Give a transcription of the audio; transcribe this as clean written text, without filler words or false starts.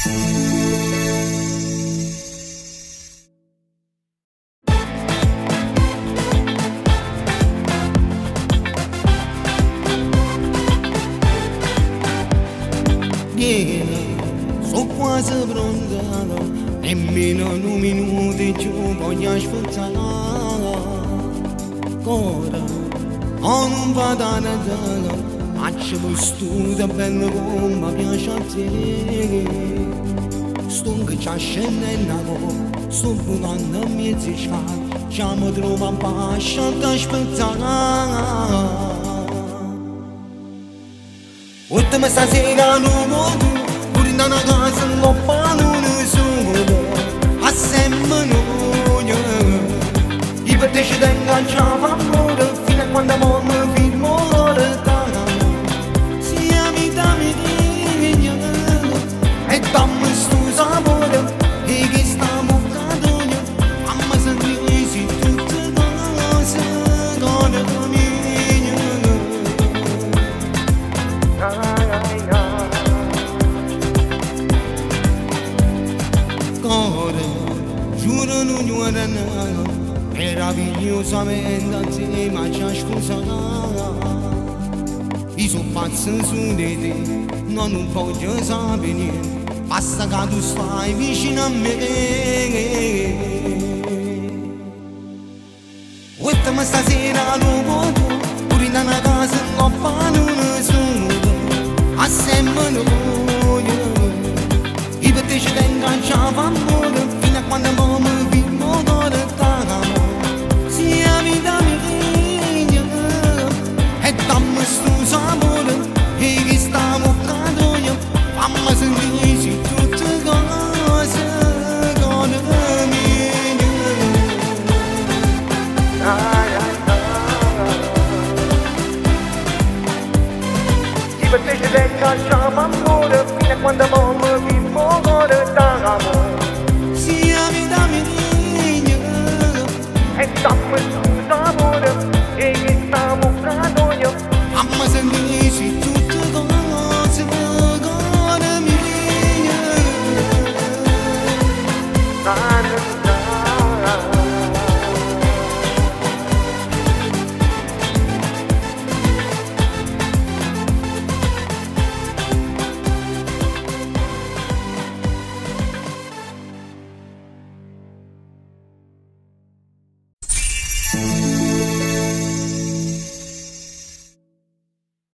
So quasi pronta, nemmeno un minuto più voglio aspettare. Ora, non vado a Natale, faccio questo bello come mi piace a te. Sto che ci scendendo, sto bucando a mezzo scala, ci mi trovo a pace ad aspettare. Ultima stasera non modo, pure in una casa non fanno nessuno, a sempre noi. I petesci t'ingaggiano amore, fino a quando mi firmo l'età. Siamo i dami di e dammi sto sapore, e che stiamo cadendo, mamma sentire si tutte cose, donna mia. Giuro non guarda meravigliosamente a te ma ci ha scusato. Io sono pazzo su di te, non voglio sapere niente, basta che tu stai vicino a me. Ultima stasera non voglio, pure in una casa non fanno nessuno, a sempre noi. I petesci t'ingaggiano amore, fino a quando mi firmo l'età. Siamo i dami e dammi sto sapore, e che stiamo cadendo, fammi sentire tutte cose con me. I petesci t'ingaggiano amore, fino a quando mi firmo l'età.